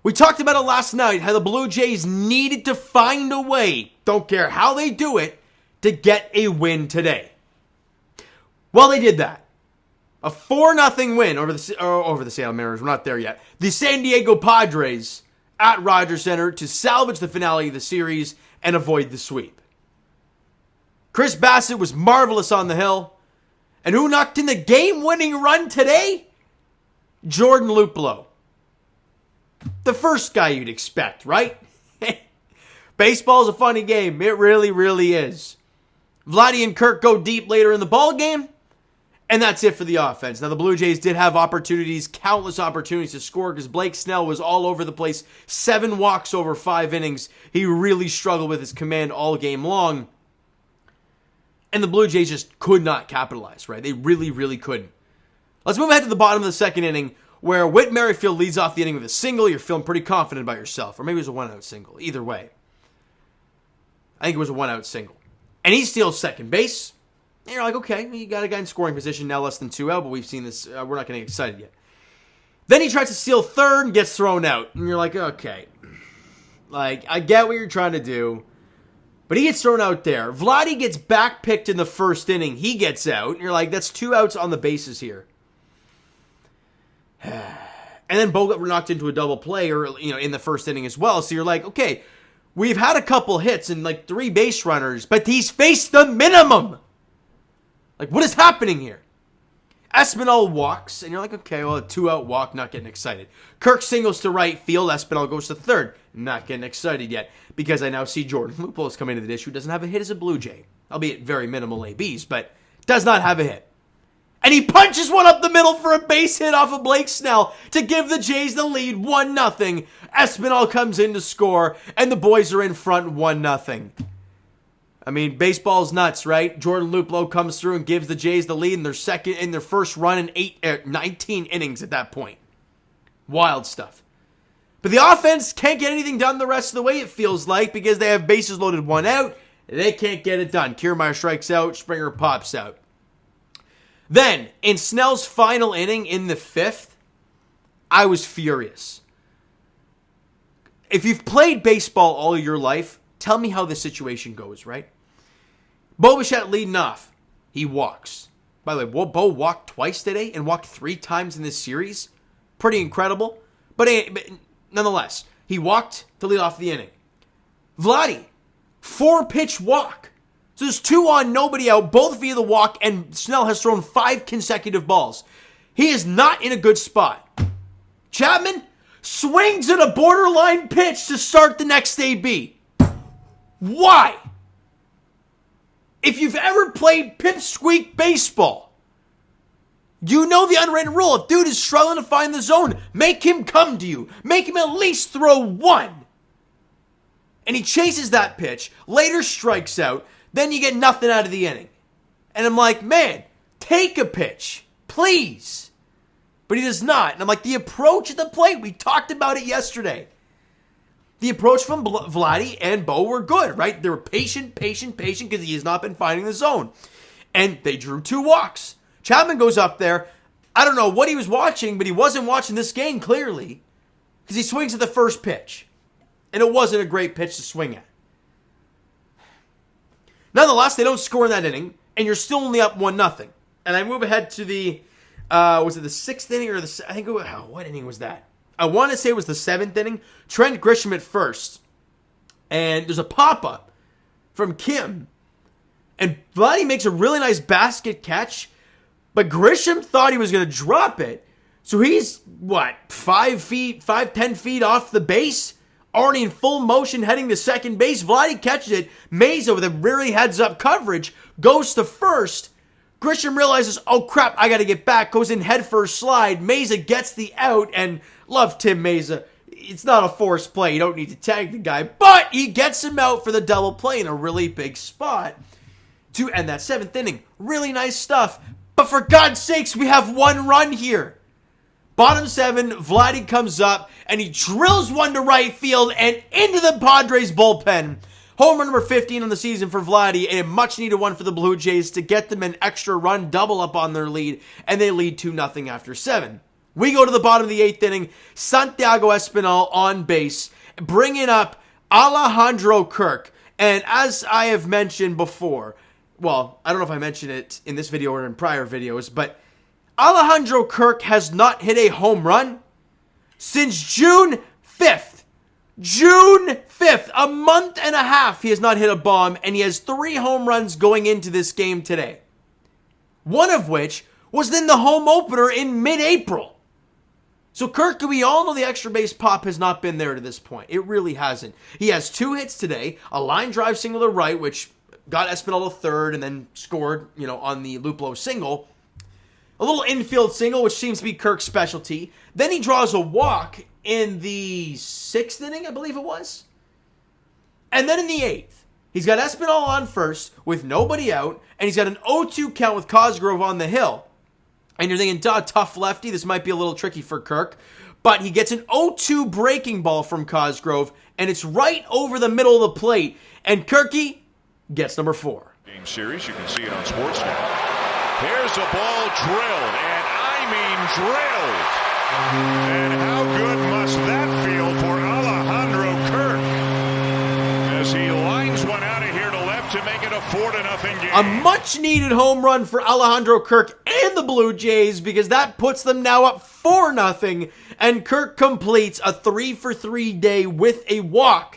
We talked about it last night, how the Blue Jays needed to find a way, don't care how they do it, to get a win today. Well, they did that. A 4-0 win over the Seattle Mariners. We're not there yet. The San Diego Padres at Rogers Center to salvage the finale of the series and avoid the sweep. Chris Bassitt was marvelous on the hill. And who knocked in the game-winning run today? Jordan Luplow. The first guy you'd expect, right? Baseball's a funny game. It really, really is. Vladdy and Kirk go deep later in the ball game, and that's it for the offense. Now, the Blue Jays did have opportunities, countless opportunities to score because Blake Snell was all over the place. 7 walks over 5 innings. He really struggled with his command all game long. And the Blue Jays just could not capitalize, right? They really, really couldn't. Let's move ahead to the bottom of the second inning, where Whit Merrifield leads off the inning with a single. You're feeling pretty confident about yourself. Or maybe it was a 1-out single. Either way. I think it was a 1-out single. And he steals second base. And you're like, okay, you got a guy in scoring position, now less than 2 out, but we've seen this. We're not going to get excited yet. Then he tries to steal third and gets thrown out. And you're like, okay. Like, I get what you're trying to do. But he gets thrown out there. Vladdy gets back picked in the first inning. He gets out. And you're like, that's 2 outs on the bases here. And then Bo got knocked into a double play in the first inning as well. So you're like, okay, we've had a couple hits and like 3 base runners, but he's faced the minimum. Like, what is happening here? Espinal walks, and you're like, okay, well, a 2-out walk, not getting excited. Kirk singles to right field. Espinal goes to third. Not getting excited yet because I now see Jordan Luplow coming to the dish, who doesn't have a hit as a Blue Jay, albeit very minimal ABs, but does not have a hit. And he punches one up the middle for a base hit off of Blake Snell to give the Jays the lead 1-0. Espinal comes in to score, and the boys are in front 1-0. I mean, baseball's nuts, right? Jordan Luplow comes through and gives the Jays the lead in their first run in 19 innings at that point. Wild stuff. But the offense can't get anything done the rest of the way, it feels like, because they have bases loaded 1 out. They can't get it done. Kiermaier strikes out. Springer pops out. Then, in Snell's final inning in the 5th, I was furious. If you've played baseball all your life, tell me how the situation goes, right? Bo Bichette leading off. He walks. By the way, Bo walked twice today and walked 3 times in this series. Pretty incredible. But nonetheless, he walked to lead off the inning. Vladdy, 4-pitch walk. So there's 2 on, nobody out, both via the walk, and Snell has thrown 5 consecutive balls. He is not in a good spot. Chapman swings at a borderline pitch to start the next AB. Why? If you've ever played pipsqueak baseball, you know the unwritten rule. If dude is struggling to find the zone, make him come to you. Make him at least throw 1. And he chases that pitch, later strikes out, then you get nothing out of the inning. And I'm like, man, take a pitch, please. But he does not. And I'm like, the approach at the plate, we talked about it yesterday. The approach from Vladdy and Bo were good, right? They were patient, because he has not been finding the zone. And they drew 2 walks. Chapman goes up there. I don't know what he was watching, but he wasn't watching this game clearly, because he swings at the first pitch. And it wasn't a great pitch to swing at. Nonetheless, they don't score in that inning, and you're still only up 1-0. And I move ahead to the, was it the 6th inning or what inning was that? I want to say it was the 7th inning. Trent Grisham at first. And there's a pop-up from Kim. And Vladdy makes a really nice basket catch, but Grisham thought he was going to drop it. So he's, 10 feet off the base? Already in full motion heading to second base. Vladdy catches it. Meza with a really heads-up coverage goes to first. Grisham realizes, oh crap, I got to get back. Goes in head first slide. Meza gets the out, and love Tim Meza. It's not a forced play. You don't need to tag the guy, but he gets him out for the double play in a really big spot to end that 7th inning. Really nice stuff. But for God's sakes, we have 1 run here. Bottom 7, Vladdy comes up, and he drills 1 to right field and into the Padres bullpen. Home run number 15 on the season for Vladdy, and a much-needed one for the Blue Jays to get them an extra run, double up on their lead, and they lead 2-0 after 7. We go to the bottom of the 8th inning. Santiago Espinal on base, bringing up Alejandro Kirk. And as I have mentioned before, well, I don't know if I mentioned it in this video or in prior videos, but Alejandro Kirk has not hit a home run since June 5th. June 5th, a month and a half, he has not hit a bomb, and he has 3 home runs going into this game today. One of which was in the home opener in mid-April. So Kirk, we all know the extra base pop has not been there to this point. It really hasn't. He has 2 hits today, a line drive single to right, which got Espinal to third and then scored, on the Luplow single. A little infield single, which seems to be Kirk's specialty. Then he draws a walk in the 6th inning, I believe it was. And then in the 8th, he's got Espinal on first with nobody out, and he's got an 0-2 count with Cosgrove on the hill. And you're thinking, tough lefty, this might be a little tricky for Kirk. But he gets an 0-2 breaking ball from Cosgrove, and it's right over the middle of the plate. And Kirky gets number 4. Game series, you can see it on Sportsnet. Here's a ball drilled, and I mean drilled. And how good must that feel for Alejandro Kirk as he lines one out of here to left to make it a 4-0 game. A much-needed home run for Alejandro Kirk and the Blue Jays because that puts them now up 4-0, and Kirk completes a 3-for-3 day with a walk.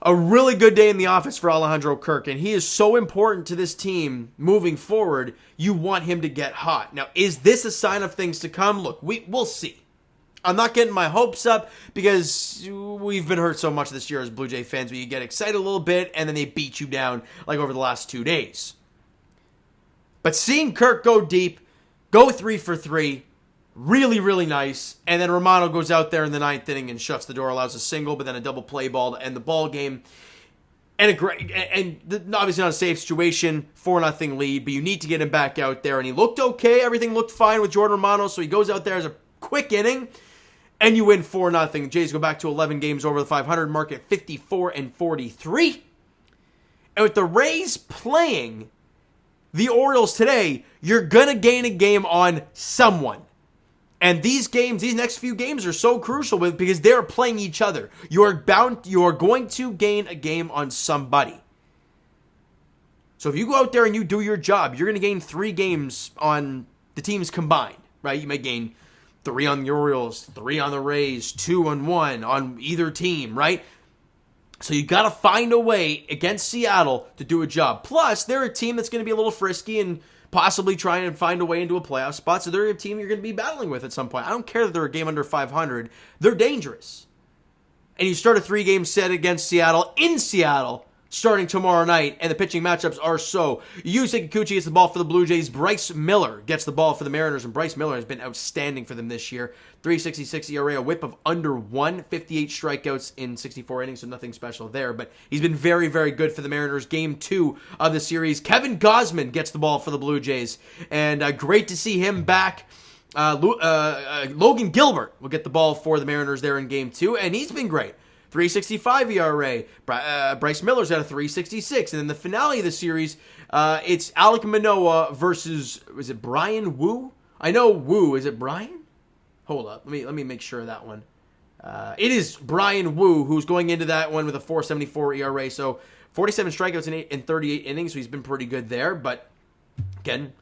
A really good day in the office for Alejandro Kirk, and he is so important to this team moving forward. You want him to get hot. Now, is this a sign of things to come? Look, we'll see. I'm not getting my hopes up because we've been hurt so much this year as Blue Jay fans where you get excited a little bit and then they beat you down like over the last 2 days. But seeing Kirk go deep, go 3-for-3, really, really nice. And then Romano goes out there in the 9th inning and shuts the door, allows a single, but then a double play ball to end the ball game. And obviously not a safe situation, 4-0 lead, but you need to get him back out there. And he looked okay. Everything looked fine with Jordan Romano, so he goes out there as a quick inning, and you win 4-0. Jays go back to 11 games over the 500 mark at 54-43. And with the Rays playing the Orioles today, you're going to gain a game on someone. And these next few games are so crucial because they're playing each other. You are going to gain a game on somebody. So if you go out there and you do your job, you're going to gain 3 games on the teams combined, right? You may gain 3 on the Orioles, 3 on the Rays, 2-1 on either team, right? So you got to find a way against Seattle to do a job. Plus, they're a team that's going to be a little frisky and possibly trying to find a way into a playoff spot. So they're a team you're going to be battling with at some point. I don't care that they're a game under 500. They're dangerous. And you start a 3-game set against Seattle in Seattle starting tomorrow night, and the pitching matchups are so. Yusei Kikuchi gets the ball for the Blue Jays. Bryce Miller gets the ball for the Mariners, and Bryce Miller has been outstanding for them this year. 3.66 ERA, a whip of under 1, 58 strikeouts in 64 innings, so nothing special there, but he's been very, very good for the Mariners. Game 2 of the series, Kevin Gausman gets the ball for the Blue Jays, and great to see him back. Logan Gilbert will get the ball for the Mariners there in Game 2, and he's been great. 3.65 ERA. Bryce Miller's at a 3.66. And then the finale of the series, it's Alek Manoah versus, is it Brian Wu? I know Wu. Is it Brian? Hold up. Let me make sure of that one. It is Brian Wu who's going into that one with a 4.74 ERA. So 47 strikeouts in 38 innings. So he's been pretty good there. But again,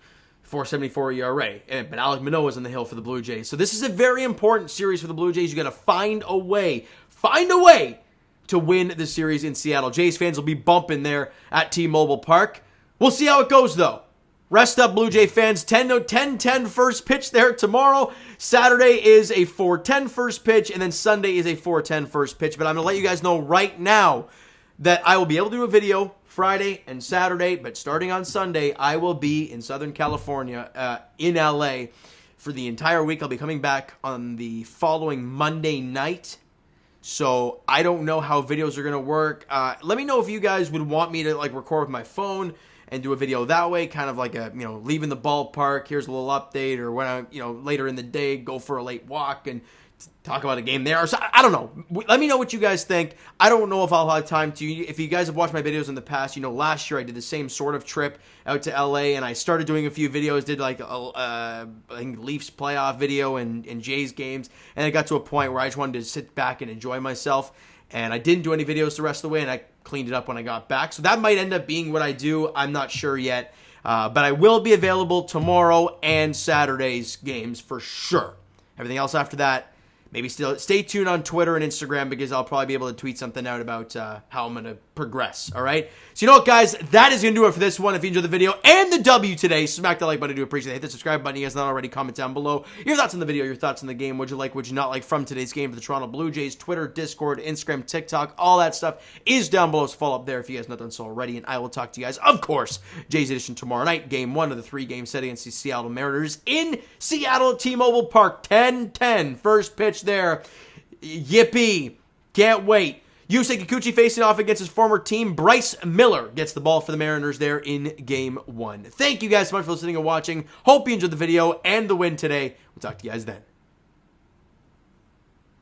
4.74 ERA. But Alek Manoah's on the hill for the Blue Jays. So this is a very important series for the Blue Jays. You got to find a way to win the series in Seattle. Jays fans will be bumping there at T-Mobile Park. We'll see how it goes, though. Rest up, Blue Jay fans. 10-10 first pitch there tomorrow. Saturday is a 4:10 first pitch, and then Sunday is a 4:10 first pitch. But I'm going to let you guys know right now that I will be able to do a video Friday and Saturday, but starting on Sunday, I will be in Southern California, in LA, for the entire week. I'll be coming back on the following Monday night. So I don't know how videos are going to work. Let me know if you guys would want me to record with my phone and do a video that way, kind of like a, leaving the ballpark, here's a little update, or when I, later in the day, go for a late walk and talk about a game there. So I don't know. Let me know what you guys think. I don't know if I'll have time to. If you guys have watched my videos in the past, last year I did the same sort of trip out to LA, and I started doing a few videos, did like I think Leafs playoff video and Jays games, and I got to a point where I just wanted to sit back and enjoy myself, and I didn't do any videos the rest of the way, and I cleaned it up when I got back. So that might end up being what I do. I'm not sure yet, but I will be available tomorrow and Saturday's games for sure. Everything else after that, maybe still stay tuned on Twitter and Instagram, because I'll probably be able to tweet something out about how I'm going to progress, all right? So you know what, guys? That is going to do it for this one. If you enjoyed the video and the W today, smack that like button. I do appreciate it. Hit the subscribe button. You guys not already, comment down below your thoughts on the video, your thoughts on the game. Would you like, would you not like from today's game for the Toronto Blue Jays? Twitter, Discord, Instagram, TikTok, all that stuff is down below. So follow up there if you guys not done so already. And I will talk to you guys, of course, Jays edition tomorrow night. Game 1 of the 3-game set against the Seattle Mariners in Seattle at T-Mobile Park. 10-10. First pitch there. Yippee. Can't wait. Yusei Kikuchi facing off against his former team. Bryce Miller gets the ball for the Mariners there in Game 1. Thank you guys so much for listening and watching. Hope you enjoyed the video and the win today. We'll talk to you guys then.